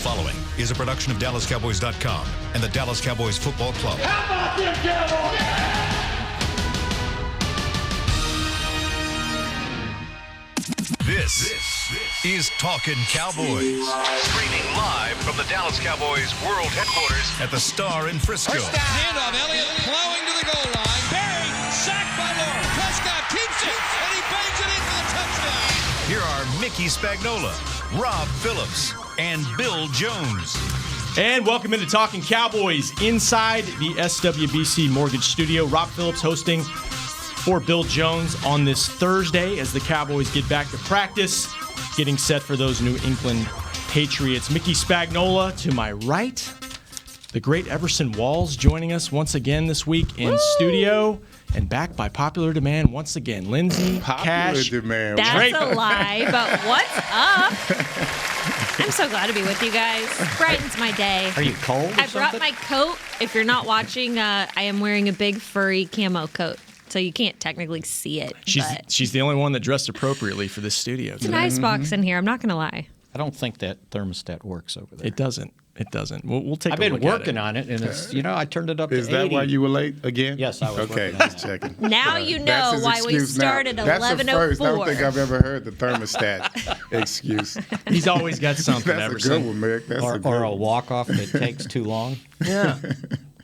following is a production of DallasCowboys.com and the Dallas Cowboys Football Club. How about them Cowboys? This is Talkin Cowboys. Streaming live from the Dallas Cowboys World Headquarters at the Star in Frisco. Handoff, Elliott plowing to the goal line. Barry, sacked by Lord. Prescott keeps it, and he bangs it in for the touchdown. Here are Mickey Spagnola, Rob Phillips, and Bill Jones. And welcome into Talkin Cowboys inside the SWBC Mortgage Studio. Rob Phillips hosting for Bill Jones on this Thursday as the Cowboys get back to practice, getting set for those New England Patriots. Mickey Spagnola to my right. The great Everson Walls joining us once again this week in studio. And back by popular demand once again, Lindsay, Cash, demand. That's Draper. a lie, but what's up? I'm so glad to be with you guys. Brightens my day. Are you cold or I brought my coat. If you're not watching, I am wearing a big furry camo coat, so you can't technically see it. She's the only one that dressed appropriately for this studio. It's an ice box in here. I'm not going to lie. I don't think that thermostat works over there. It doesn't. We'll take I've a been look working at it. on it, and it's, I turned it up to 80. Is that why you were late again? Yes, I was Okay, working on just that. checking. Now you know That's his why we excuse now. started at That's the first. I don't 11:04. think I've ever heard the thermostat excuse. He's always got something, That's Everson. a good one, Mick. That's a good Or a one. walk-off that takes too long. Yeah.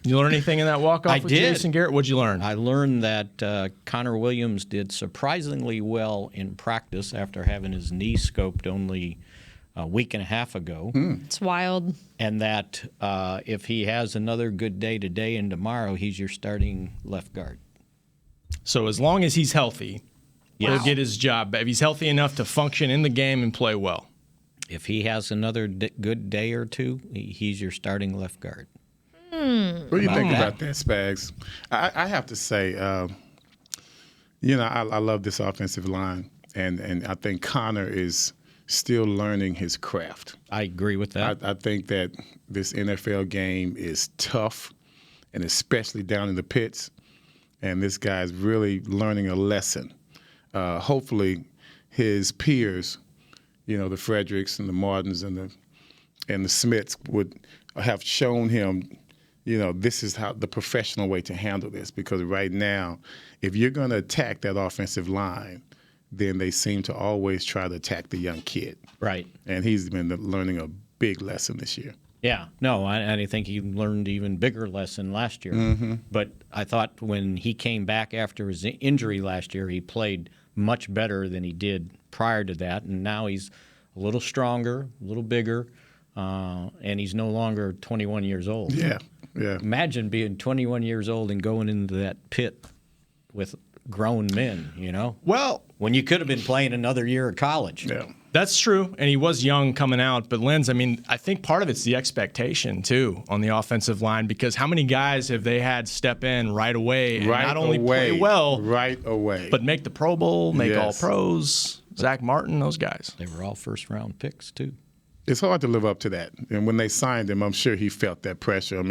You learn anything in that walk-off I with did. Jason Garrett? What'd you learn? I learned that Connor Williams did surprisingly well in practice after having his knee scoped only a week and a half ago. It's wild. And that if he has another good day today and tomorrow, he's your starting left guard. So as long as he's healthy, Yes. he'll get his job. If he's healthy enough to function in the game and play well. If he has another good day or two, he's your starting left guard. What do you think about that, Spags? I have to say, I love this offensive line, and I think Connor is still learning his craft. I agree with that. I think that this NFL game is tough, and especially down in the pits, and this guy's really learning a lesson. Hopefully, his peers, the Fredericks and the Martins and the Smiths would have shown him, this is how the professional way to handle this. Because right now, if you're going to attack that offensive line, then they seem to always try to attack the young kid. Right. And he's been learning a big lesson this year. Yeah. No, I think he learned even bigger lesson last year. But I thought when he came back after his injury last year, he played much better than he did prior to that. And now he's a little stronger, a little bigger, and he's no longer 21 years old. Yeah. Imagine being 21 years old and going into that pit with grown men, Well, when you could have been playing another year of college. Yeah. that's true, and he was young coming out. But, Linz, I think part of it's the expectation, too, on the offensive line, because how many guys have they had step in right away and not only play well, right away, but make the Pro Bowl, make Yes. All-Pros, Zach Martin, those guys. They were all first-round picks, too. It's hard to live up to that. And when they signed him, I'm sure he felt that pressure.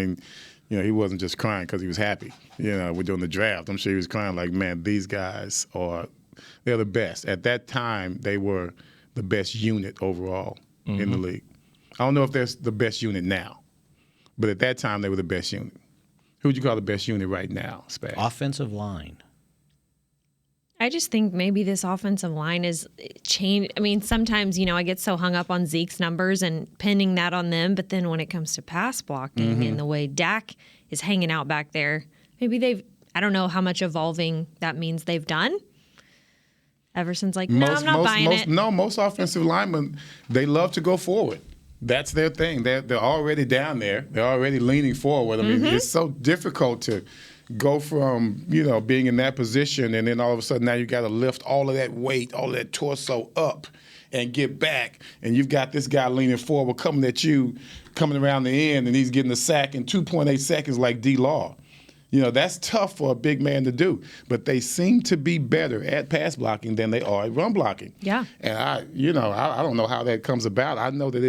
He wasn't just crying because he was happy. We're doing the draft. I'm sure he was crying like, man, these guys they're the best. At that time, they were the best unit overall in the league. I don't know if they're the best unit now, but at that time, they were the best unit. Who would you call the best unit right now, Spag? Offensive line. I just think maybe this offensive line is changed. Sometimes, I get so hung up on Zeke's numbers and pinning that on them. But then when it comes to pass blocking and the way Dak is hanging out back there, maybe I don't know how much evolving that means they've done. Everson's like, no, I'm not buying it. No, most offensive linemen, they love to go forward. That's their thing. They're already down there. They're already leaning forward. It's so difficult to go from, being in that position, and then all of a sudden now you got to lift all of that weight, all of that torso up and get back. And you've got this guy leaning forward, coming at you, coming around the end, and he's getting a sack in 2.8 seconds like D-Law. That's tough for a big man to do. But they seem to be better at pass blocking than they are at run blocking. Yeah. And I don't know how that comes about. I know that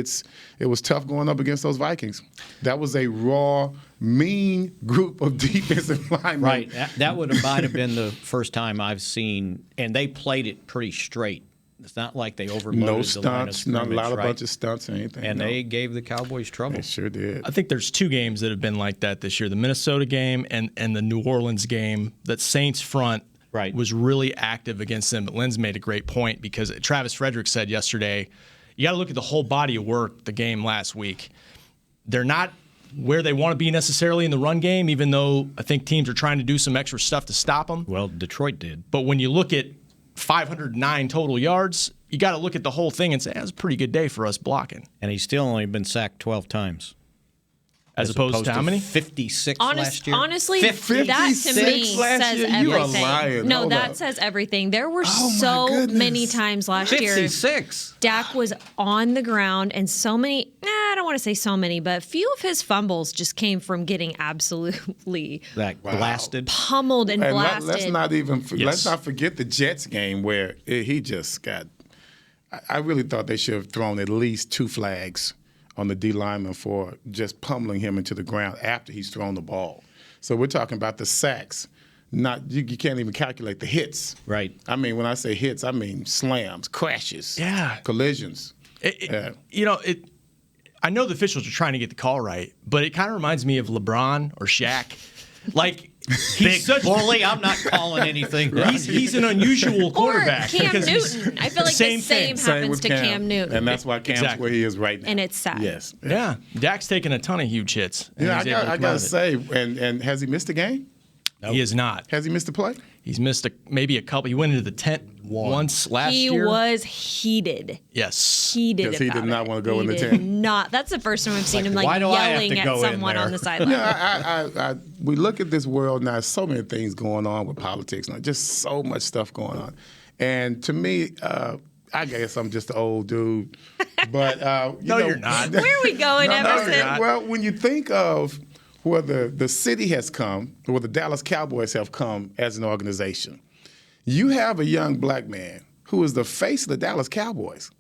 it was tough going up against those Vikings. That was a raw, mean group of defensive linemen. Right. That might have been the first time I've seen, and they played it pretty straight It's not like they overloaded No the line of stunts, not a scrimmage, lot of right? bunch of stunts or anything. And no. they gave the Cowboys trouble. They sure did. I think there's 2 games that have been like that this year: the Minnesota game and the New Orleans game. That Saints front was really active against them. But Lindsay made a great point because Travis Frederick said yesterday, you got to look at the whole body of work. The game last week, they're not where they want to be necessarily in the run game, even though I think teams are trying to do some extra stuff to stop them. Well, Detroit did. But when you look at 509 total yards, you got to look at the whole thing and say, that's a pretty good day for us blocking. And he's still only been sacked 12 times. As opposed to how many? 56 last year. Honestly, 56 that to me last says year? everything. You are lying. No, Hold that up. says everything. There were Oh, my so goodness. many times last year 56. Dak was on the ground, and so many, I don't want to say so many, but a few of his fumbles just came from getting absolutely Blasted. pummeled and blasted. Let's not forget the Jets game where he just got. I really thought they should have thrown at least 2 flags on the D lineman for just pummeling him into the ground after he's thrown the ball. So we're talking about the sacks. Not you can't even calculate the hits. Right. I mean, when I say hits, I mean slams, crashes, collisions. I know the officials are trying to get the call right, but it kind of reminds me of LeBron or Shaq. Like, he's such bully. I'm not calling anything. He's an unusual quarterback. Or Cam because he's- Newton. I feel like the same happens with to Cam Newton. And that's why Cam's Exactly. where he is right now. And it's sad. Yes. Yeah, Dak's taken a ton of huge hits. and Yeah, he's able to I come got out to of it. say, and has he missed a game? He is not. Has he missed a play? He's missed maybe a couple. He went into the tent once last He year. was heated. Yes. Heated Because he about did not it. want to go He in the did tent. Not. That's the first time I've seen him why do I have yelling to at go in someone there? on the sideline. Yeah, we look at this world now. So many things going on with politics now. Just so much stuff going on. And to me, I guess I'm just an old dude. But You're not. Where are we going, Everson? you're not. Well, when you think of where the city has come, where the Dallas Cowboys have come as an organization, you have a young black man who is the face of the Dallas Cowboys.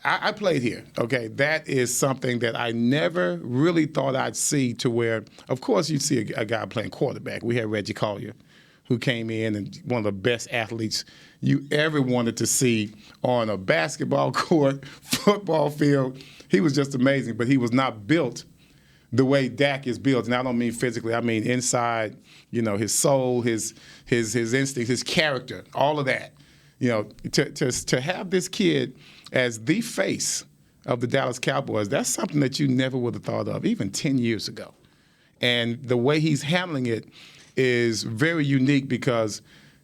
I played here, okay? That is something that I never really thought I'd see to where, of course, you'd see a guy playing quarterback. We had Reggie Collier, who came in and one of the best athletes you ever wanted to see on a basketball court, football field. He was just amazing, but he was not built the way Dak is built. And I don't mean physically, I mean inside, his soul, his instinct, his character, all of that. To have this kid as the face of the Dallas Cowboys, that's something that you never would have thought of, even 10 years ago. And the way he's handling it is very unique because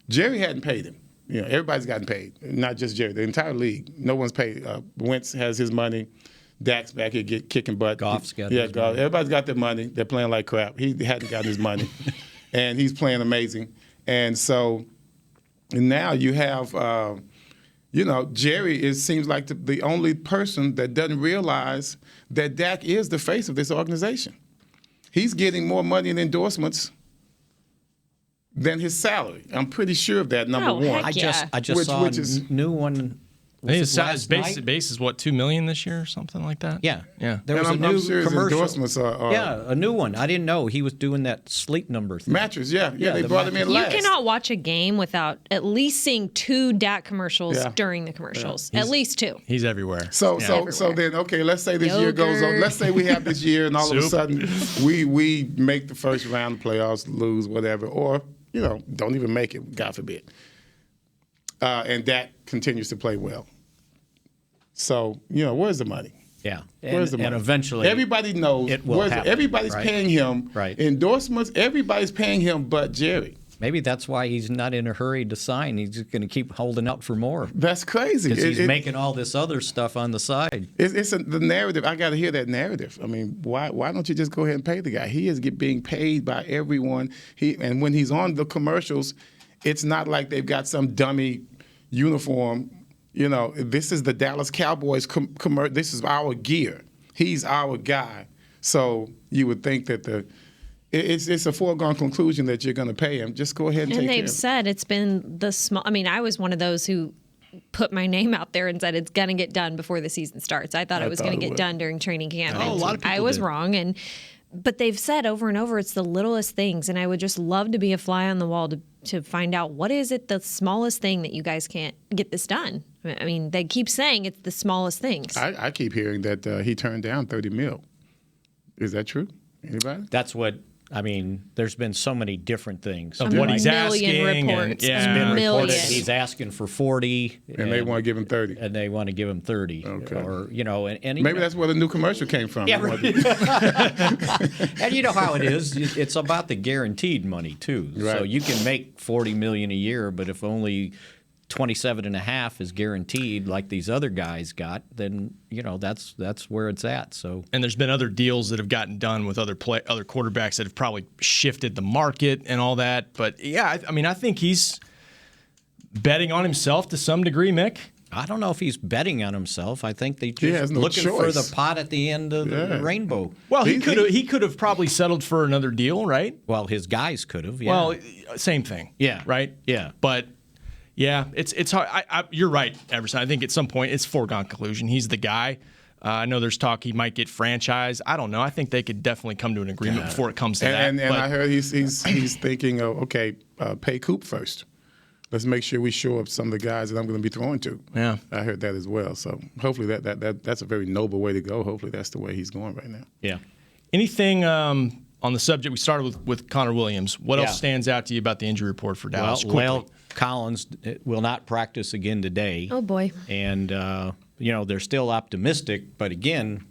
Jerry hadn't paid him. Everybody's gotten paid, not just Jerry, the entire league. No one's paid. Wentz has his money. Dak's back here kicking butt. Goff's got his Goff. money. Everybody's got their money. They're playing like crap. He hadn't gotten his money. And he's playing amazing. And so now you have, Jerry seems like the only person that doesn't realize that Dak is the face of this organization. He's getting more money in endorsements than his salary. I'm pretty sure of that, number one. I just saw which is a new one. I think his last night? base is what, $2 million this year or something like that? Yeah. Yeah. There was And a I'm new sure his commercial. endorsements are Yeah, a new one. I didn't know he was doing that sleep number thing. mattress. Yeah, they the brought him in You last. cannot watch a game without at least seeing 2 Dak commercials Yeah. during the commercials. At least 2. He's everywhere. So Everywhere. then, okay, let's say this year goes on. Yogurt. Let's say we have this year, and all of a Soup. sudden we make the first round of playoffs, lose, whatever, or don't even make it, God forbid. And Dak continues to play well. So where's the money? Yeah. Where's the money? And eventually, everybody knows. it will happen, everybody's right? paying him. Right. Endorsements. Everybody's paying him, but Jerry. maybe that's why he's not in a hurry to sign. He's just going to keep holding out for more. That's crazy. Because he's making all this other stuff on the side. It's the narrative. I got to hear that narrative. I mean, why don't you just go ahead and pay the guy? He is being paid by everyone. And when he's on the commercials, it's not like they've got some dummy uniform. This is the Dallas Cowboys commercial. This is our gear. He's our guy. So you would think that it's a foregone conclusion that you're going to pay him. Just go ahead and take care of him. And they've said it's been the small. I mean, I was one of those who put my name out there and said it's going to get done before the season starts. I thought it was going to get done during training camp. Oh, a lot of people I was did. wrong, But they've said over and over it's the littlest things, and I would just love to be a fly on the wall to find out what is it the smallest thing that you guys can't get this done. I mean, they keep saying it's the smallest things. I keep hearing that he turned down $30 million. Is that true? Anybody? That's what. I mean, there's been so many different things. Of what he's asking. Reports. And, It's been reported Million. he's asking for 40, And they want to give him 30. and they want to give him 30. Okay. Or and Maybe that's where the new commercial came from. Yeah, right. And you know how it is. It's about the guaranteed money too. So Right. you can make $40 million a year, but if only 27.5 is guaranteed, like these other guys got, then that's where it's at. So, and there's been other deals that have gotten done with other quarterbacks that have probably shifted the market and all that. But yeah, I mean, I think he's betting on himself to some degree, Mick. I don't know if he's betting on himself. I think they He has just no looking choice. for the pot at the end of the rainbow. Well, He- he could have probably settled for another deal, right? Well, his guys could have. Yeah. Well, same thing. Yeah. Right. Yeah. But yeah, it's hard. You're right, Everson. I think at some point it's foregone conclusion. He's the guy. I know there's talk he might get franchised. I don't know. I think they could definitely come to an agreement before it comes to that. And but I heard he's thinking of, pay Coop first. Let's make sure we show up some of the guys that I'm going to be throwing to. Yeah. I heard that as well. So hopefully that's a very noble way to go. Hopefully that's the way he's going right now. Yeah. Anything on the subject? We started with Connor Williams. What Yeah. else stands out to you about the injury report for Dallas? Well, Collins will not practice again today. Oh, boy. And, they're still optimistic. But again,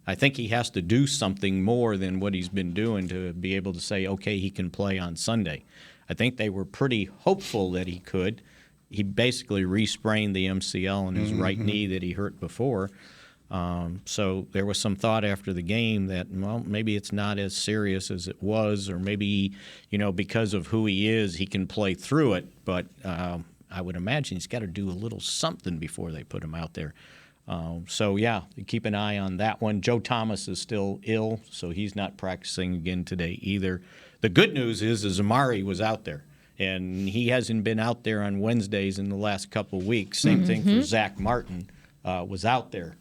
I think he has to do something more than what he's been doing to be able to say, okay, he can play on Sunday. I think they were pretty hopeful that he could. He basically re-sprained the MCL in his right knee that he hurt before. So there was some thought after the game that, well, maybe it's not as serious as it was, or maybe, because of who he is, he can play through it. But I would imagine he's got to do a little something before they put him out there. So, yeah, keep an eye on that one. Joe Thomas is still ill, so he's not practicing again today either. The good news is Amari was out there, and he hasn't been out there on Wednesdays in the last couple of weeks. Same thing for Zach Martin, was out there.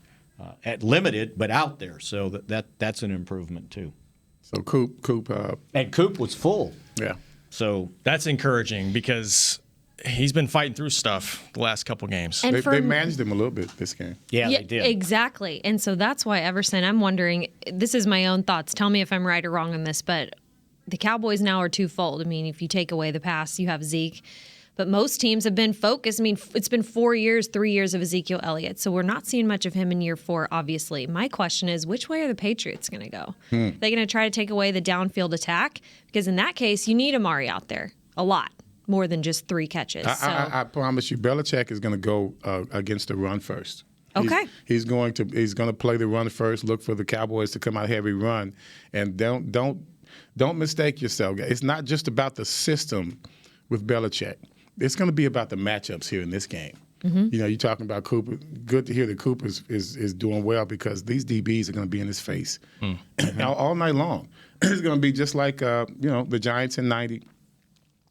At limited, but out there. So that's an improvement, too. So Coop. And Coop was full. Yeah. So that's encouraging because he's been fighting through stuff the last couple games. And They managed him a little bit this game. yeah, they did. Exactly. And so that's why, Everson, I'm wondering, this is my own thoughts. Tell me if I'm right or wrong on this, but the Cowboys now are twofold. I mean, if you take away the pass, you have Zeke. But most teams have been focused. I mean, it's been 3 years of Ezekiel Elliott. So we're not seeing much of him in year 4, obviously. My question is, which way are the Patriots going to go? Are they going to try to take away the downfield attack? Because in that case, you need Amari out there a lot, more than just 3 catches. I promise you, Belichick is going to go against the run first. Okay. He's going to play the run first. Look for the Cowboys to come out heavy run, and don't mistake yourself. It's not just about the system with Belichick. It's going to be about the matchups here in this game. You're talking about Cooper. Good to hear that Cooper is doing well because these DBs are going to be in his face all night long. It's going to be just like the Giants in '90.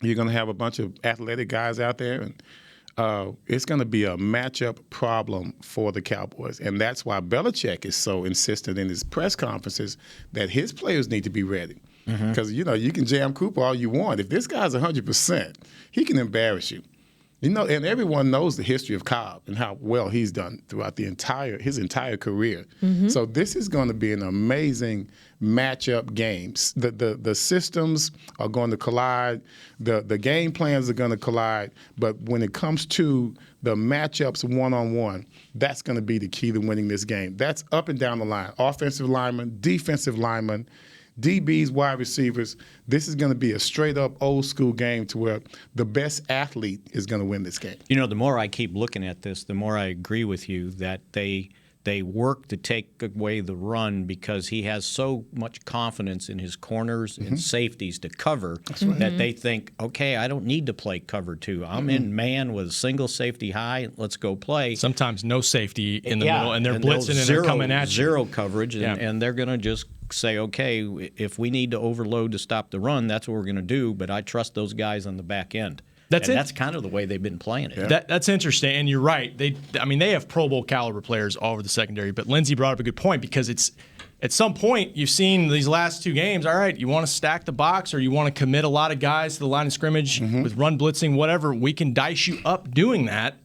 You're going to have a bunch of athletic guys out there, and it's going to be a matchup problem for the Cowboys. And that's why Belichick is so insistent in his press conferences that his players need to be ready. Because, you can jam Cooper all you want. If this guy's 100%, he can embarrass you. And everyone knows the history of Cobb and how well he's done throughout his entire career. So this is going to be an amazing matchup game. The systems are going to collide. The game plans are going to collide. But when it comes to the matchups one-on-one, that's going to be the key to winning this game. That's up and down the line. Offensive lineman, defensive lineman, DBs, wide receivers. This is going to be a straight-up old-school game to where the best athlete is going to win this game. The more I keep looking at this, the more I agree with you that they work to take away the run because he has so much confidence in his corners and safeties to cover that they think, okay, I don't need to play cover 2. I'm in man with a single safety high. Let's go play. Sometimes no safety in the middle, and they're blitzing and they're coming at you. Zero coverage, and they're going to just say, okay, if we need to overload to stop the run, that's what we're going to do, but I trust those guys on the back end. That's kind of the way they've been playing it. Yeah. That's interesting, and you're right. They have Pro Bowl caliber players all over the secondary, but Lindsay brought up a good point because it's at some point you've seen these last two games, all right, you want to stack the box or you want to commit a lot of guys to the line of scrimmage with run blitzing, whatever, we can dice you up doing that.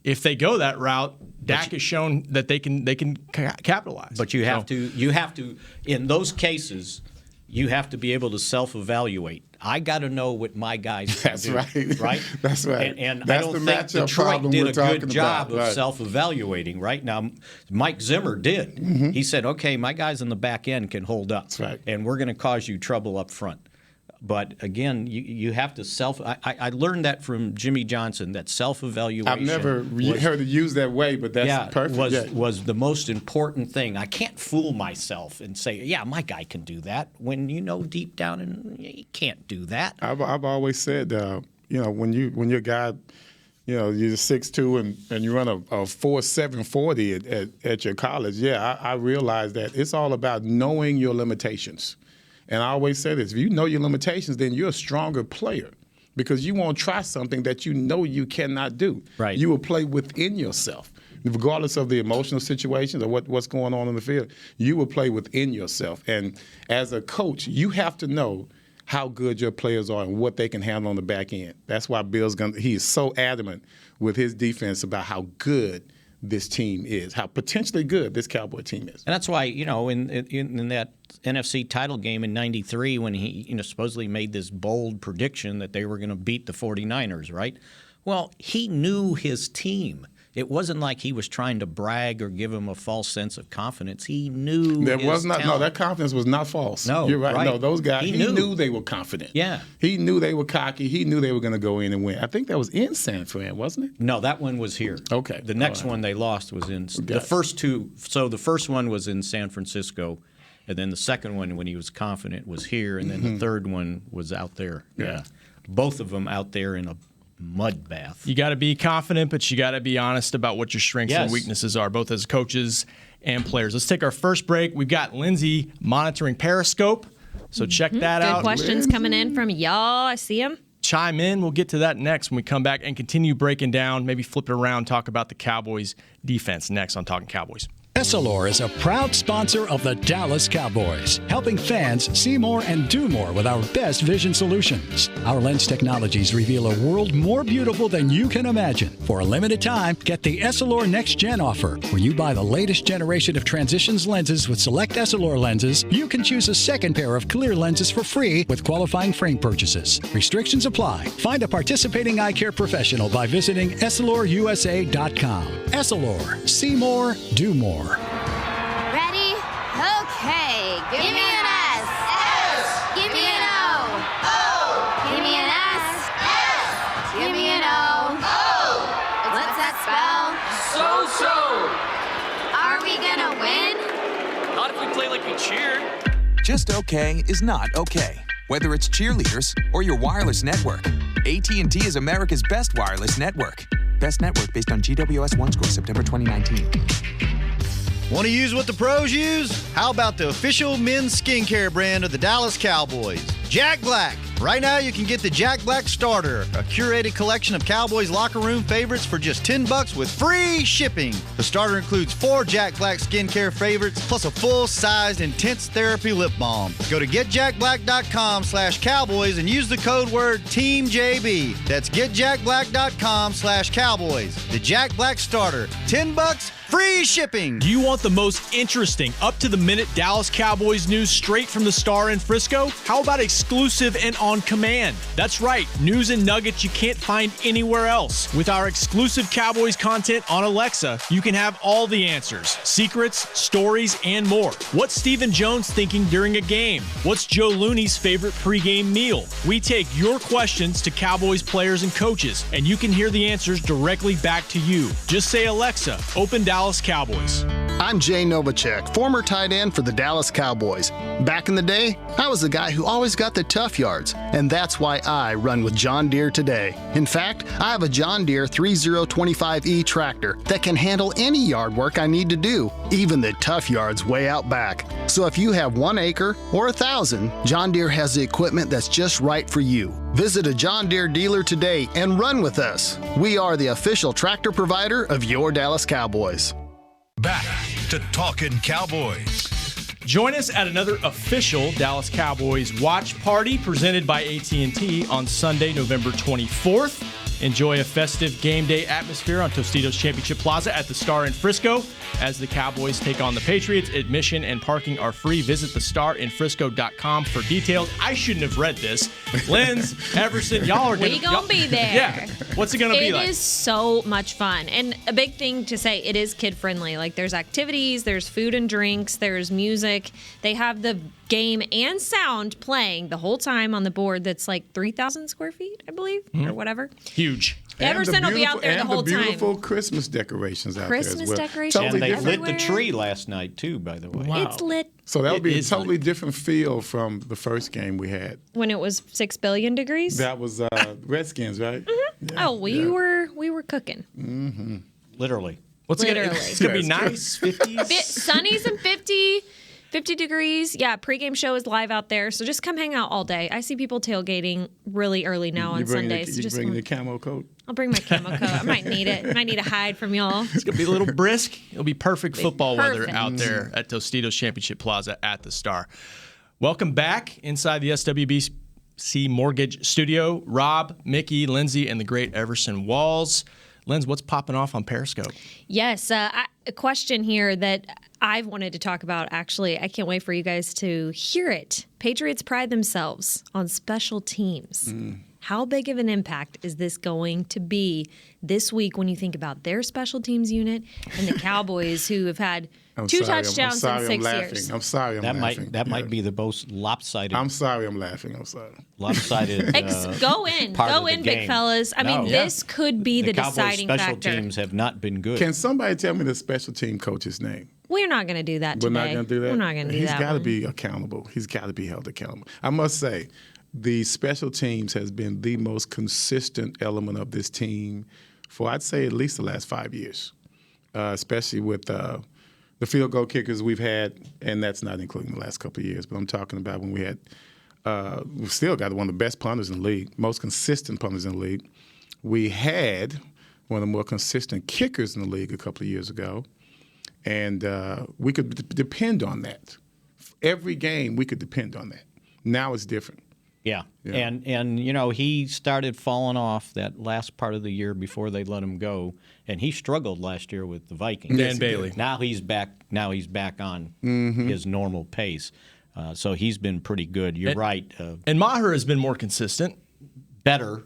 If they go that route, Dak has shown that they can capitalize. But you have to in those cases, you have to be able to self-evaluate. I got to know what my guys can do. Right? That's right. And that's I don't think Detroit did a good job of self-evaluating, right? Now, Mike Zimmer did. He said, okay, my guys in the back end can hold up. That's right. And we're going to cause you trouble up front. But again, you have to I learned that from Jimmy Johnson, that self-evaluation. I've never heard it used that way, but that's perfect. Was the most important thing. I can't fool myself and say, yeah, my guy can do that, when you know deep down and he can't do that. I've always said, when you're a guy, you're 6'2" and you run a 4.7 40 at your college, I realize that it's all about knowing your limitations. And I always say this, if you know your limitations, then you're a stronger player because you won't try something that you know you cannot do. Right. You will play within yourself. Regardless of the emotional situations or what's going on in the field, you will play within yourself. And as a coach, you have to know how good your players are and what they can handle on the back end. That's why he is so adamant with his defense about how good this team is, how potentially good this Cowboy team is. And that's why, in that NFC title game in '93 when he supposedly made this bold prediction that they were going to beat the 49ers, right? Well, he knew his team. It wasn't like he was trying to brag or give him a false sense of confidence. He knew that confidence was not false. No, you're right. Right. No, those guys, he knew they were confident. Yeah. He knew they were cocky. He knew they were going to go in and win. I think that was in San Fran, wasn't it? No, that one was here. Okay. The next one they lost was in the first two. So the first one was in San Francisco, and then the second one, when he was confident, was here, and then the third one was out there. Yeah. Both of them out there in a mud bath. You got to be confident, but you got to be honest about what your strengths and weaknesses are, both as coaches and players. Let's take our first break. We've got Lindsay monitoring Periscope, so check that out. Good questions coming in from y'all. I see them. Chime in. We'll get to that next when we come back and continue breaking down, maybe flip it around, talk about the Cowboys defense next on Talkin Cowboys. Essilor is a proud sponsor of the Dallas Cowboys, helping fans see more and do more with our best vision solutions. Our lens technologies reveal a world more beautiful than you can imagine. For a limited time, get the Essilor Next Gen offer. When you buy the latest generation of Transitions lenses with select Essilor lenses, you can choose a second pair of clear lenses for free with qualifying frame purchases. Restrictions apply. Find a participating eye care professional by visiting EssilorUSA.com. Essilor. See more, do more. Ready? Okay. Give me an S. S. Give me an O. O. Give me an S. S. Give me an O. O. What's that spell? So. Are we gonna win? Not if we play like we cheered. Just okay is not okay. Whether it's cheerleaders or your wireless network, AT&T is America's best wireless network. Best network based on GWS One score September 2019. Want to use what the pros use? How about the official men's skincare brand of the Dallas Cowboys, Jack Black? Right now, you can get the Jack Black Starter, a curated collection of Cowboys locker room favorites for just $10 with free shipping. The starter includes 4 Jack Black skincare favorites, plus a full-sized intense therapy lip balm. Go to getjackblack.com/Cowboys and use the code word TEAMJB. That's getjackblack.com/Cowboys. The Jack Black Starter, $10, free shipping. Do you want the most interesting, up-to-the-minute Dallas Cowboys news straight from the Star in Frisco? How about exclusive and on command? That's right, news and nuggets you can't find anywhere else. With our exclusive Cowboys content on Alexa, you can have all the answers, secrets, stories, and more. What's Stephen Jones thinking during a game? What's Joe Looney's favorite pregame meal? We take your questions to Cowboys players and coaches, and you can hear the answers directly back to you. Just say, Alexa, open Dallas Cowboys. I'm Jay Novacek, former tight end for the Dallas Cowboys. Back in the day, I was the guy who always got the tough yards, and that's why I run with John Deere today. In fact, I have a John Deere 3025E tractor that can handle any yard work I need to do, even the tough yards way out back. So if you have 1 acre or 1,000, John Deere has the equipment that's just right for you. Visit a John Deere dealer today and run with us. We are the official tractor provider of your Dallas Cowboys. Back to Talkin' Cowboys. Join us at another official Dallas Cowboys watch party presented by AT&T on Sunday, November 24th. Enjoy a festive game day atmosphere on Tostitos Championship Plaza at the Star in Frisco as the Cowboys take on the Patriots. Admission and parking are free. Visit thestarinfrisco.com for details. I shouldn't have read this. Lindsay, Everson, y'all are We gonna be there. Yeah. What's it going to be like? It is so much fun. And a big thing to say, it is kid-friendly. Like, there's activities, there's food and drinks, there's music. They have the game and sound playing the whole time on the board that's like 3,000 square feet, I believe, or whatever. Huge. Everson will be out there the whole time. And the beautiful Christmas decorations out there as Christmas well. decorations Totally And they different. lit the tree last night, too, by the way. It's lit. So that would be a is totally different feel from the first game we had. When it was 6 billion degrees. That was Redskins, right? Yeah, we were cooking. Literally. What's Literally. It's going to be nice, 50s. Sunny's and 50 degrees. Yeah, pregame show is live out there. So just come hang out all day. I see people tailgating really early now on Sundays. You bringing the camo coat? I'll bring my camo coat. I might need it. Might need a hide from y'all. It's going to be a little brisk. It'll be perfect football weather Perfect. out there at Tostitos Championship Plaza at the Star. Welcome back inside the SWBC Mortgage Studio. Rob, Mickey, Lindsay, and the great Everson Walls. Linz, what's popping off on Periscope? Yes, a question here that I've wanted to talk about, actually. I can't wait for you guys to hear it. Patriots pride themselves on special teams. How big of an impact is this going to be this week when you think about their special teams unit and the Cowboys, who have had two touchdowns in 6 years? I'm sorry I'm laughing. That might be the most lopsided. I'm sorry I'm laughing. I'm sorry. Lopsided. Go in, big fellas. I mean, this could be the Cowboys deciding special factor. teams have not been good. Can somebody tell me the special team coach's name? We're not going to do that today. We're not going to do that? We're not going to do that. He's got to one. be accountable. He's got to be held accountable. I must say, the special teams has been the most consistent element of this team for, I'd say, at least the last 5 years, especially with the field goal kickers we've had, and that's not including the last couple of years, but I'm talking about when we had we've still got one of the best punters in the league, most consistent punters in the league. We had one of the more consistent kickers in the league a couple of years ago, and we could depend on that. Every game, we could depend on that. Now it's different. Yeah. And you know, he started falling off that last part of the year before they let him go, and he struggled last year with the Vikings. Dan Bailey. Now he's back on his normal pace. So he's been pretty good. You're right. And Maher has been more consistent. Better.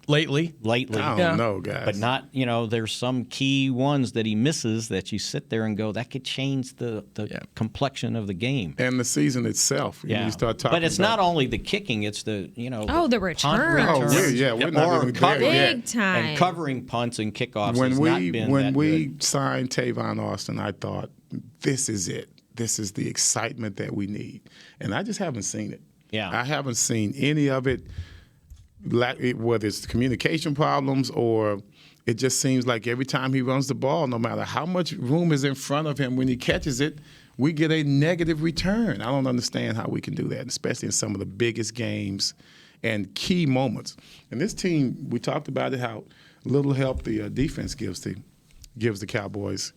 Lately. I don't know, guys. But not, you know, there's some key ones that he misses that you sit there and go, that could change the complexion of the game. And the season itself. Yeah. You start talking but it's about, not only the kicking, it's the, you know. The return. we're not even there yet. Big time. And covering punts and kickoffs When has not been when that we good. signed Tavon Austin, I thought, this is it. This is the excitement that we need. And I just haven't seen it. Yeah. I haven't seen any of it, whether it's communication problems or it just seems like every time he runs the ball, no matter how much room is in front of him when he catches it, we get a negative return. I don't understand how we can do that, especially in some of the biggest games and key moments. And this team, we talked about it, how little help the defense gives the Cowboys.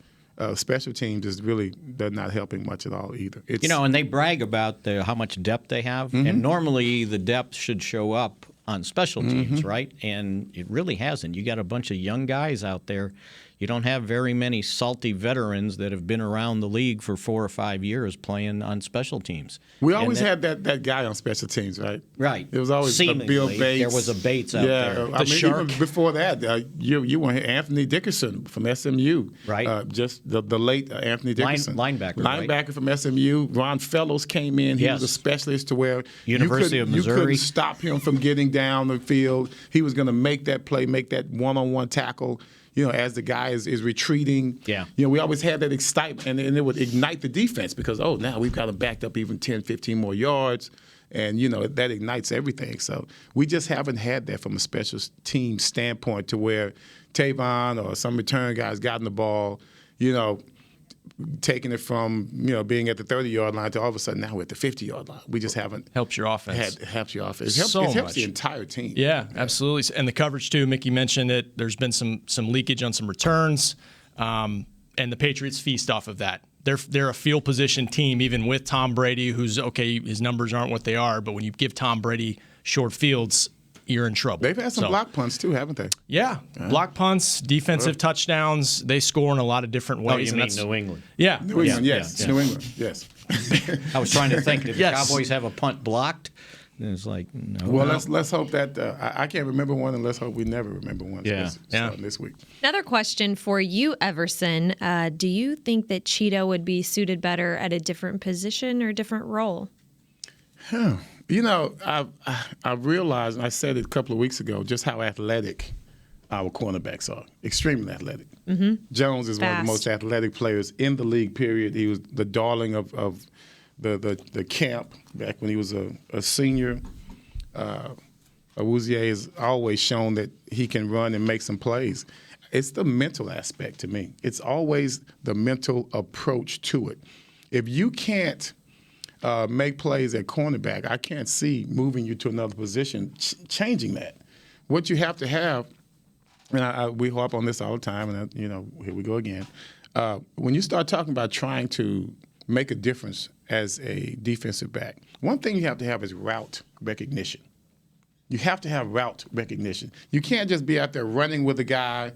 Special teams is really they're not helping much at all either. It's, You know, and they brag about how much depth they have, and normally the depth should show up on special teams, right? And it really hasn't. You got a bunch of young guys out there. You don't have very many salty veterans that have been around the league for 4 or 5 years playing on special teams. We always had that guy on special teams, right? Right. It was always Seemingly, Bill Bates. there was a Bates out there. I mean, Shark. even before that, you were Anthony Dickerson from SMU. Right. Just the late Anthony Dickerson. Linebacker, right? Linebacker from SMU. Ron Fellows came in. He Yes. was a specialist to where University of Missouri. You couldn't stop him from getting down the field. He was going to make that play, make that one-on-one tackle. as the guy is retreating. Yeah. We always had that excitement, and it would ignite the defense because, now we've got them backed up even 10, 15 more yards. And, that ignites everything. So we just haven't had that from a special team standpoint to where Tavon or some return guys gotten the ball, taking it from, being at the 30-yard line to all of a sudden now we're at the 50-yard line. We just haven't. Helps your offense. Helps your offense. It helps the entire team. Yeah, absolutely. And the coverage, too. Mickey mentioned it. There's been some leakage on some returns, and the Patriots feast off of that. They're a field position team, even with Tom Brady, who's, okay, his numbers aren't what they are, but when you give Tom Brady short fields, you're in trouble. They've had some block punts, too, haven't they? Yeah, block punts, defensive touchdowns. They score in a lot of different ways. Oh, you mean New England? Yeah. New England, yes. Yeah. New England, yes. I was trying to think, did Yes. the Cowboys have a punt blocked? And it's like, no. Well, let's hope that I can't remember one, and let's hope we never remember one. Starting this week. Another question for you, Everson. Do you think that Cheetah would be suited better at a different position or different role? I've realized, and I said it a couple of weeks ago, just how athletic our cornerbacks are. Extremely athletic. Mm-hmm. Jones is one of the most athletic players in the league, period. He was the darling of the camp back when he was a senior. Awuzie has always shown that he can run and make some plays. It's the mental aspect to me. It's always the mental approach to it. If you can't make plays at cornerback, I can't see moving you to another position, changing that. What you have to have, and we harp on this all the time, and here we go again. When you start talking about trying to make a difference as a defensive back, one thing you have to have is route recognition. You have to have route recognition. You can't just be out there running with a guy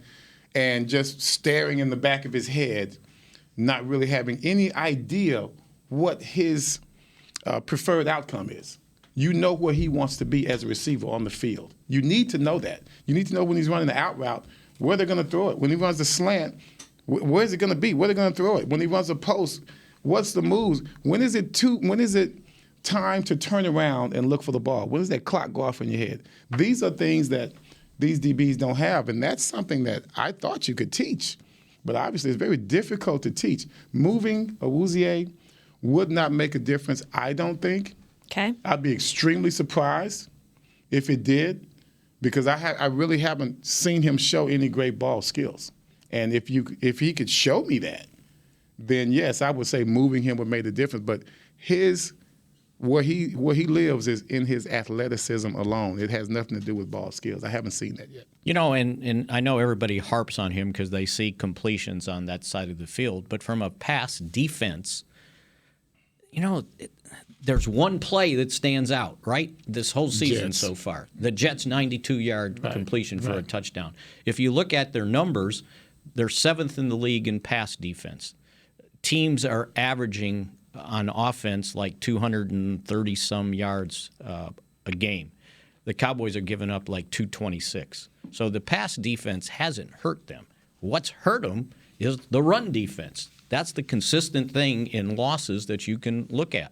and just staring in the back of his head, not really having any idea what his preferred outcome is. You know where he wants to be as a receiver on the field. You need to know that. You need to know when he's running the out route, where they're going to throw it. When he runs the slant, where's it going to be? Where they're going to throw it? When he runs a post, what's the moves? When is it time to turn around and look for the ball? When does that clock go off in your head? These are things that these DBs don't have, and that's something that I thought you could teach. But obviously it's very difficult to teach. Moving Awuzie would not make a difference, I don't think. Okay. I'd be extremely surprised if it did, because I really haven't seen him show any great ball skills. And if he could show me that, then yes, I would say moving him would make a difference. But where he lives is in his athleticism alone. It has nothing to do with ball skills. I haven't seen that yet. And I know everybody harps on him because they see completions on that side of the field. But from a pass defense, there's one play that stands out, right? This whole season Jets. so far. The Jets' 92-yard completion for a touchdown. If you look at their numbers, they're 7th in the league in pass defense. Teams are averaging on offense like 230-some yards a game. The Cowboys are giving up like 226. So the pass defense hasn't hurt them. What's hurt them is the run defense. That's the consistent thing in losses that you can look at.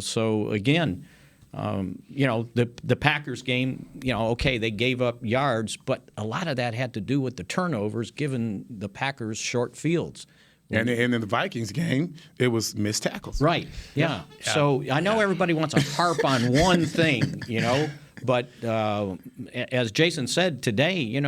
So again, the Packers game, okay, they gave up yards, but a lot of that had to do with the turnovers given the Packers short fields. And in the Vikings game, it was missed tackles. Right, yeah. So I know everybody wants to harp on one thing, but as Jason said today,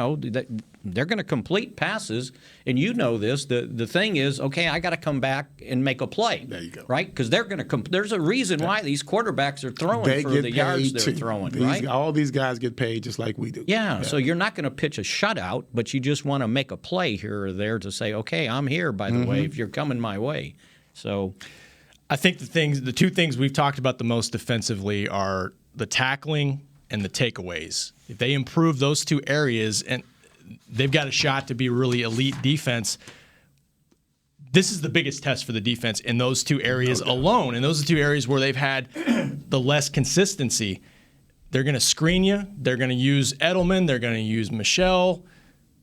they're going to complete passes, and this. The thing is, okay, I got to come back and make a play. There you go. Right? Because they're going to. There's a reason why these quarterbacks are throwing for the yards they're throwing. Right? All these guys get paid just like we do. Yeah. So you're not going to pitch a shutout, but you just want to make a play here or there to say, okay, I'm here. By the way, if you're coming my way. So, I think the two things we've talked about the most defensively are the tackling and the takeaways. If they improve those two areas, and they've got a shot to be really elite defense. This is the biggest test for the defense in those two areas alone. And those are two areas where they've had the less consistency. They're going to screen you. They're going to use Edelman. They're going to use Michelle,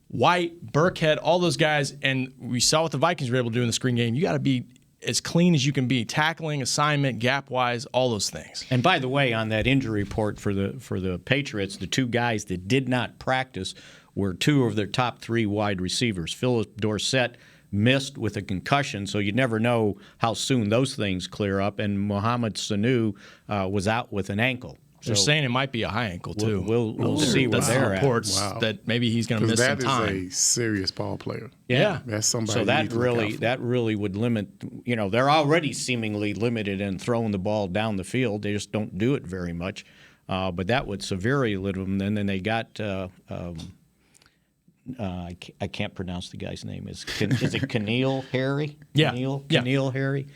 White, Burkhead, all those guys. And we saw what the Vikings were able to do in the screen game. You got to be as clean as you can be, tackling, assignment, gap-wise, all those things. And by the way, on that injury report for the Patriots, the two guys that did not practice where 2 of their top 3 wide receivers, Philip Dorsett, missed with a concussion, so you never know how soon those things clear up, and Mohamed Sanu was out with an ankle. They're saying it might be a high ankle, too. We'll see where they're at. Reports that maybe he's going to miss some time. That is a serious ball player. Yeah. That's somebody. So that really would limit, they're already seemingly limited in throwing the ball down the field. They just don't do it very much. But that would severely limit them. And then they got I can't pronounce the guy's name. Is it Keneal Harry? Yeah. Keneal Harry.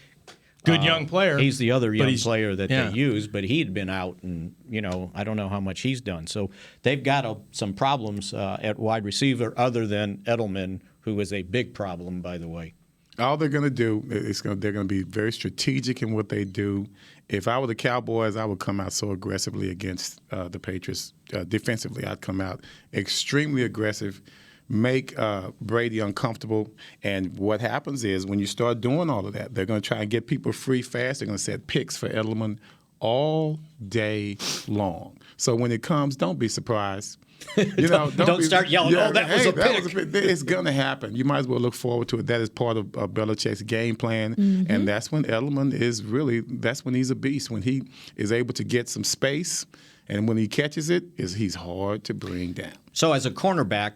Good young player. He's the other young player that they use, but he'd been out, and I don't know how much he's done. So they've got some problems at wide receiver, other than Edelman, who is a big problem, by the way. All they're going to do they're going to be very strategic in what they do. If I were the Cowboys, I would come out so aggressively against the Patriots. Defensively, I'd come out extremely aggressive, make Brady uncomfortable. And what happens is when you start doing all of that, they're going to try and get people free fast. They're going to set picks for Edelman all day long. So when it comes, don't be surprised. Don't start yelling, that was a pick. It's going to happen. You might as well look forward to it. That is part of Belichick's game plan. Mm-hmm. And that's when Edelman that's when he's a beast, when he is able to get some space. And when he catches it, he's hard to bring down. So as a cornerback,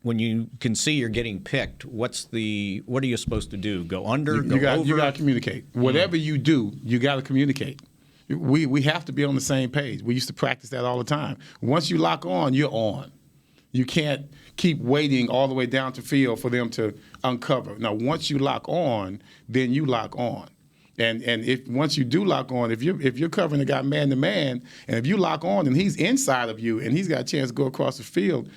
when you can see you're getting picked, what are you supposed to do? Go under, go over? You got to communicate. Whatever you do, you got to communicate. We have to be on the same page. We used to practice that all the time. Once you lock on, you're on. You can't keep waiting all the way down to field for them to uncover. Now, once you lock on, then you lock on. And if once you do lock on, if you're covering a guy man to man, and if you lock on and he's inside of you and he's got a chance to go across the field,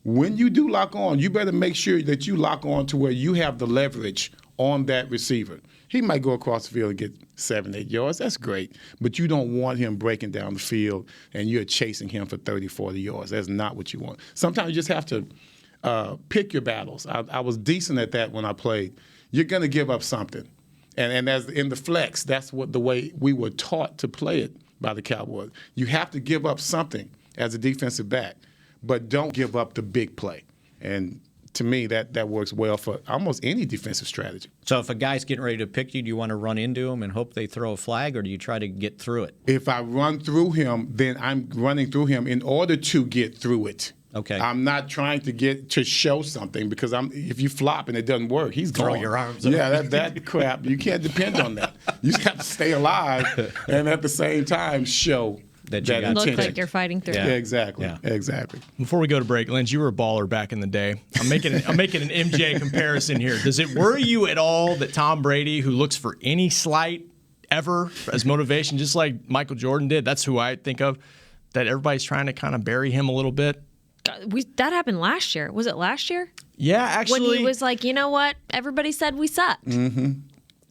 when you do lock on, you better make sure that you lock on to where you have the leverage on that receiver. He might go across the field and get 7-8 yards. That's great. But you don't want him breaking down the field and you're chasing him for 30, 40 yards. That's not what you want. Sometimes you just have to pick your battles. I was decent at that when I played. You're going to give up something. And as in the flex, that's the way we were taught to play it by the Cowboys. You have to give up something as a defensive back, but don't give up the big play. And to me, that works well for almost any defensive strategy. So if a guy's getting ready to pick you, do you want to run into him and hope they throw a flag, or do you try to get through it? If I run through him, then I'm running through him in order to get through it. Okay. I'm not trying to show something, because if you flop and it doesn't work, he's gone. Throw your arms up. Yeah, that crap. You can't depend on that. You just have to stay alive and at the same time show that look like you're fighting through. Yeah, exactly. Before we go to break, Lindsay, you were a baller back in the day. I'm making an MJ comparison here. Does it worry you at all that Tom Brady, who looks for any slight ever as motivation, just like Michael Jordan did, that's who I think of, that everybody's trying to kind of bury him a little bit? That happened last year. Was it last year? Yeah, actually. When he was like, you know what? Everybody said we sucked. Mm-hmm.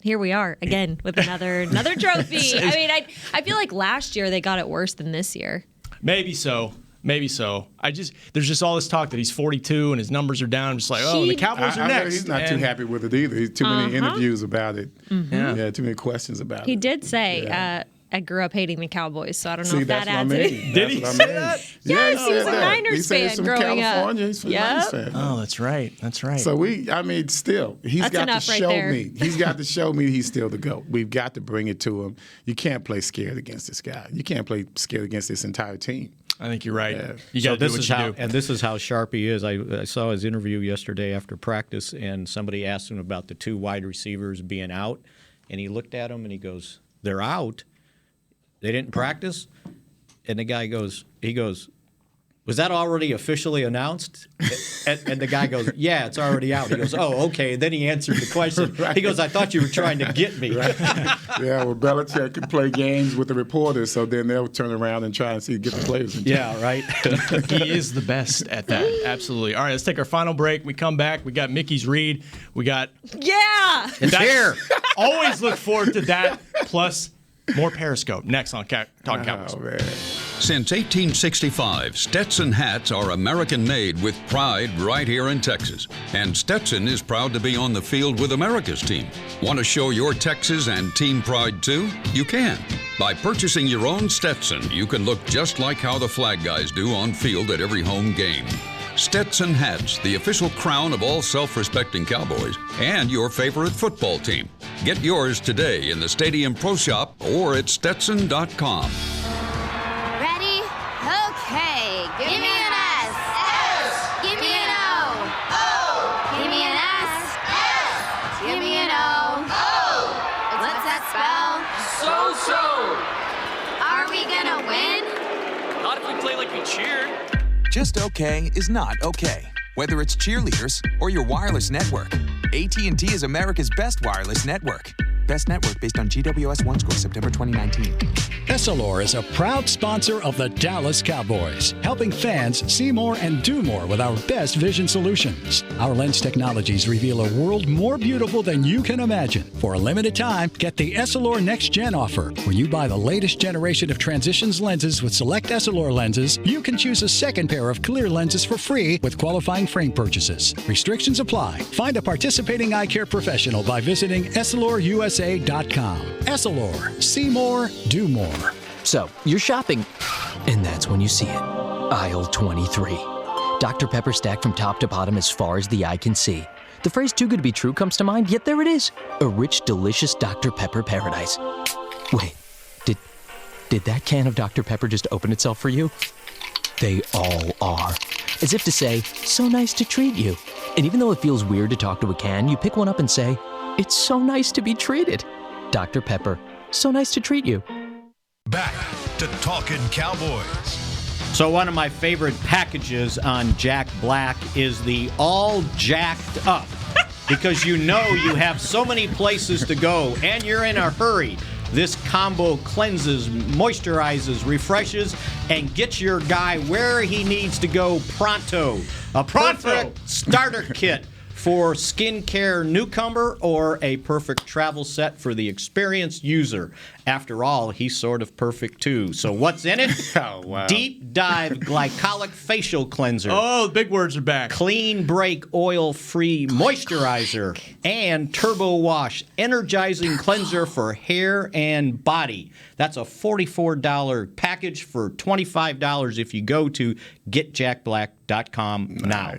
Here we are again with another trophy. I mean, I feel like last year they got it worse than this year. Maybe so. There's just all this talk that he's 42 and his numbers are down. I'm just like, the Cowboys are next. He's not too happy with it either. He's too many interviews about it. Mm-hmm. Yeah, too many questions about it. He did say, I grew up hating the Cowboys, so I don't know if that adds it. Did he say that? Yes, he was a Niners fan growing up. He's from Niners fan. Oh, that's right. So still, he's got to show me. He's got to show me he's still the GOAT. We've got to bring it to him. You can't play scared against this guy. You can't play scared against this entire team. I think you're right. Yeah. You got to do what you do. And this is how sharp he is. I saw his interview yesterday after practice, and somebody asked him about the 2 wide receivers being out, and he looked at him and he goes, "They're out? They didn't practice?" And the guy goes, "Was that already officially announced?" And the guy goes, "Yeah, it's already out." He goes, "Oh, okay." Then he answered the question. Right. He goes, "I thought you were trying to get me." Right. Yeah, well, Belichick can play games with the reporters, so then they'll turn around and try and get the players in. Yeah, right. He is the best at that. Absolutely. All right, let's take our final break. We come back. We got Mickey's read. We got it's here. Always look forward to that. Plus more Periscope next on Talkin Cowboys. Oh, man. Since 1865, Stetson hats are American-made with pride right here in Texas. And Stetson is proud to be on the field with America's team. Want to show your Texas and team pride too? You can. By purchasing your own Stetson, you can look just like how the flag guys do on field at every home game. Stetson hats, the official crown of all self-respecting Cowboys, and your favorite football team. Get yours today in the Stadium Pro Shop or at Stetson.com. Ready? Okay. Give me an S. S. Give me an O. O. Give me an S. S. Give me an O. O. What's that spell? So. Are we gonna win? Not if we play like we cheered. Just okay is not okay. Whether it's cheerleaders or your wireless network, AT&T is America's best wireless network. Best network based on GWS One score September 2019. Essilor is a proud sponsor of the Dallas Cowboys, helping fans see more and do more with our best vision solutions. Our lens technologies reveal a world more beautiful than you can imagine. For a limited time, get the Essilor Next Gen offer. When you buy the latest generation of Transitions lenses with select Essilor lenses, you can choose a second pair of clear lenses for free with qualifying frame purchases. Restrictions apply. Find a participating eye care professional by visiting EssilorUSA.com. Essilor. See more, do more. So, you're shopping, and that's when you see it. Aisle 23. Dr. Pepper stacked from top to bottom as far as the eye can see. The phrase too good to be true comes to mind, yet there it is. A rich, delicious Dr. Pepper paradise. Wait, did that can of Dr. Pepper just open itself for you? They all are. As if to say, so nice to treat you. And even though it feels weird to talk to a can, you pick one up and say, it's so nice to be treated. Dr. Pepper, so nice to treat you. Back to Talkin Cowboys. So one of my favorite packages on Jack Black is the all jacked up. Because you know you have so many places to go and you're in a hurry. This combo cleanses, moisturizes, refreshes, and gets your guy where he needs to go pronto. A perfect starter kit for skincare newcomer or a perfect travel set for the experienced user. After all, he's sort of perfect too. So what's in it? Oh, wow. Deep Dive Glycolic Facial Cleanser. Oh, the big words are back. Clean Break Oil-Free Moisturizer. And Turbo Wash Energizing Cleanser for hair and body. That's a $44 package for $25 if you go to getjackblack.com now.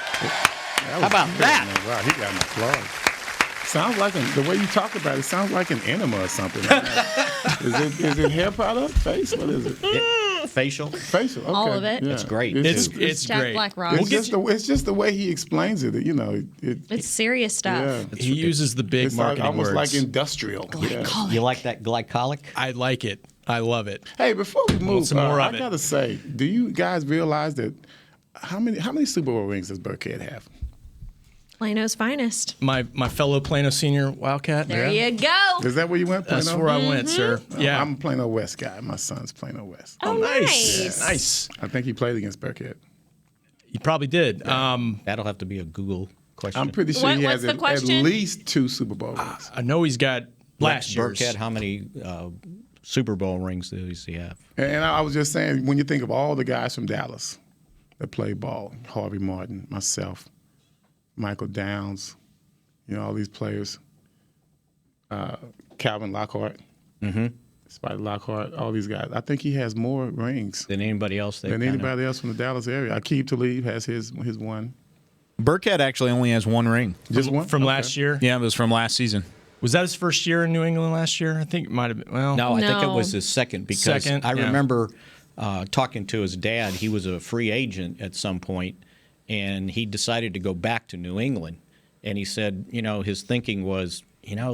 How about that? Man. Wow, he got an applause. Sounds like the way you talk about it sounds like an enema or something. Is it hair product? Face? What is it? Facial. Facial. Okay. All of it. Yeah. It's great. It's Jack great. Black rocks. It's just the way he explains it. You know, It's serious stuff. Yeah. He uses the big It's marketing almost words. like industrial. Yeah. You like that glycolic? I like it. I love it. Hey, before we move, some more of I it. gotta say, do you guys realize that how many Super Bowl rings does Burkhead have? Plano's finest. My fellow Plano senior Wildcat. There you go. Is that where you went? Plano? That's where I went, sir. Yeah. I'm a Plano West guy. My son's Plano West. Oh, nice. Yeah. Nice. I think he played against Burkhead. You probably did. That'll have to be a Google question. I'm pretty sure he has what's the at question? least 2 Super Bowl rings. I know he's got last year's. Burkhead, how many Super Bowl rings does he have? And I was just saying, when you think of all the guys from Dallas that played ball, Harvey Martin, myself, Michael Downs, all these players, Calvin Lockhart, Spike Lockhart, all these guys. I think he has more rings Than anybody else. than anybody else from the Dallas area. Aqib Talib has his one. Burkhead actually only has 1 ring. Just one? From Okay. last year? Yeah, it was from last season. Was that his first year in New England last year? I think it might have been. Well, No, I think it No. was his second because Second, I yeah. remember talking to his dad. He was a free agent at some point, and he decided to go back to New England. And he said, his thinking was,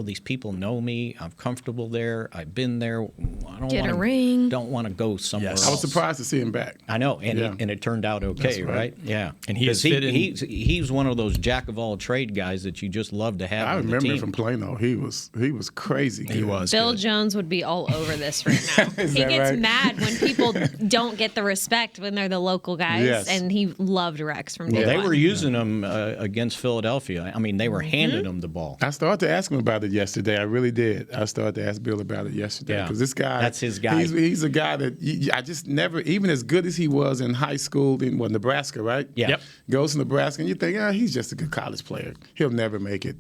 these people know me. I'm comfortable there. I've been there. I don't Get a wanna, ring. Don't want to go somewhere Yes. else. I was surprised to see him back. I know, and Yeah. and it turned out okay, That's right. Yeah, And he 'Cause has fit in- he's one of those jack of all trade guys that you just love to have. I on the remember team. him from Plano. He was crazy. he good. was. Bill good. Jones would be all over this right now. Is He that gets right? mad when people don't get the respect when they're the local guys, Yes. and he loved Rex from day Well, they one. were using him against Philadelphia. I mean, they were handing him the ball. I started to ask him about it yesterday. I really did. I started to ask Bill about it yesterday Yeah. because this guy, That's his guy. He's a guy that I just never, even as good as he was in high school in Nebraska, right? Yeah. Yep. Goes to Nebraska and you think, he's just a good college player. He'll never make it.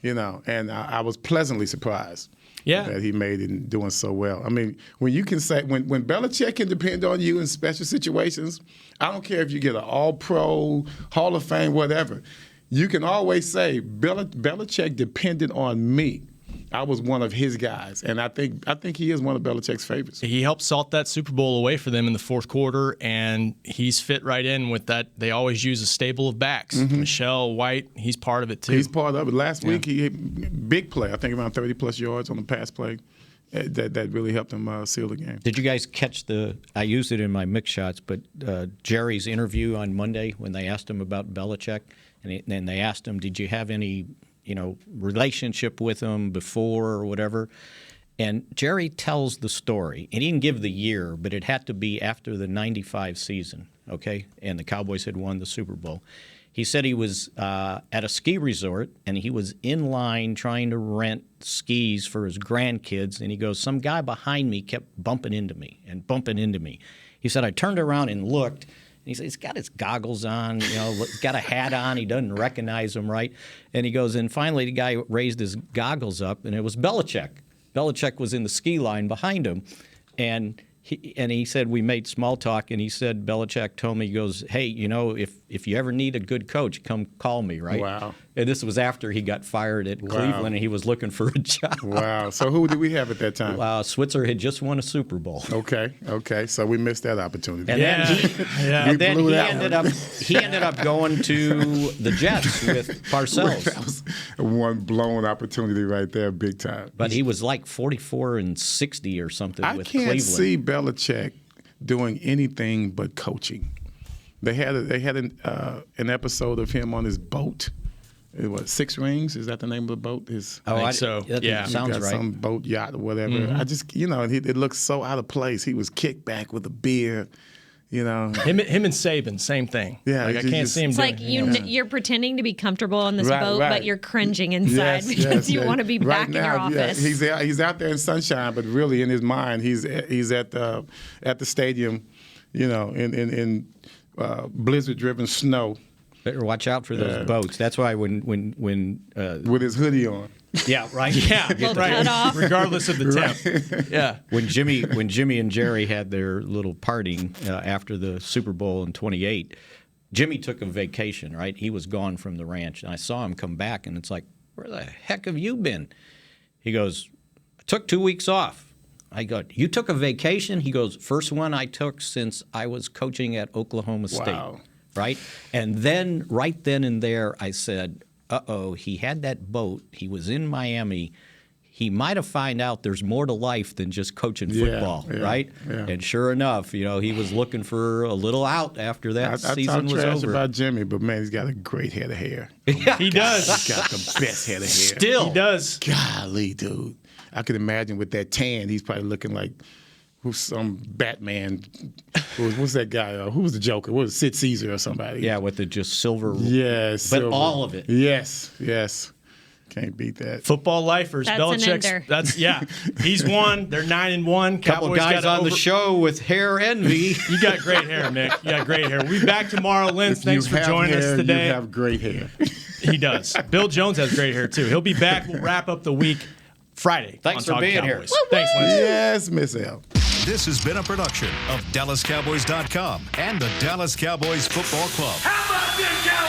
and I was pleasantly surprised. Yeah. That he made in doing so well. I mean, when you can say when Belichick can depend on you in special situations, I don't care if you get an All-Pro, Hall of Fame, whatever. You can always say Belichick depended on me. I was one of his guys, and I think he is one of Belichick's favorites. He helped salt that Super Bowl away for them in the fourth quarter, and he's fit right in with that. They always use a stable of backs. Michelle, White, he's part of it too. He's part of it. Last week, he big play. I think around 30-plus yards on the pass play. That really helped him seal the game. Did you guys catch I used it in my mix shots, but Jerry's interview on Monday when they asked him about Belichick, and they asked him, did you have any relationship with him before or whatever? And Jerry tells the story. And he didn't give the year, but it had to be after the 95 season, okay? And the Cowboys had won the Super Bowl. He said he was at a ski resort, and he was in line trying to rent skis for his grandkids. And he goes, some guy behind me kept bumping into me. He said, I turned around and looked. He said, he's got his goggles on, he's got a hat on. He doesn't recognize him, right? And he goes, and finally the guy raised his goggles up, and it was Belichick. Belichick was in the ski line behind him. And he said, we made small talk, and he said, Belichick told me, he goes, hey, if you ever need a good coach, come call me, right? Wow. And this was after he got fired at Cleveland, and he was looking for a job. Wow. So who did we have at that time? Switzer had just won a Super Bowl. Okay. So we missed that opportunity. And then he ended up going to the Jets with Parcells. That was one blown opportunity right there, big time. But he was like 44-60 or something with Cleveland. I can't see Belichick doing anything but coaching. They had an episode of him on his boat. It was 6 Rings. Is that the name of the boat? I think so. Yeah, sounds right. Some boat, yacht, or whatever. I just, it looks so out of place. He was kicked back with a beer. Him and Saban, same thing. Yeah, I can't see him. It's like you're pretending to be comfortable on this boat, but you're cringing inside because you want to be back in your office. He's out there in sunshine, but really in his mind, he's at the stadium, in blizzard-driven snow. Better watch out for those boats. That's why when with his hoodie on. Yeah, right. Yeah, right. Regardless of the temp. Yeah. When Jimmy and Jerry had their little partying after the Super Bowl in '28, Jimmy took a vacation. Right, he was gone from the ranch, and I saw him come back, and it's like, where the heck have you been? He goes, I took 2 weeks off. I go, you took a vacation? He goes, first one I took since I was coaching at Oklahoma State. Wow. Right? And then, right then and there, I said, he had that boat. He was in Miami. He might have found out there's more to life than just coaching football, right? Yeah. And sure enough, he was looking for a little out after that season was over. I talk trash about Jimmy, but, man, he's got a great head of hair. He does. He's got the best head of hair. Still. He does. Golly, dude. I could imagine with that tan, he's probably looking like who's some Batman. Who's that guy? Who was the Joker? What was Sid Caesar or somebody? Yeah, with the just silver. Yes. But all of it. Yes. Can't beat that. Football lifers. That's Belichick's. an ender. He's won. They're 9-1. Couple Cowboys guys on the show with hair envy. You got great hair, Mick. You got great hair. We'll be back tomorrow. Lindsay, thanks for joining us today. You have great hair. He does. Bill Jones has great hair too. He'll be back. We'll wrap up the week Friday. Thanks on for Talkin' being here. Cowboys. Thanks, Lindsay. Yes, Miss L. This has been a production of DallasCowboys.com and the Dallas Cowboys Football Club. How about this, Cowboys?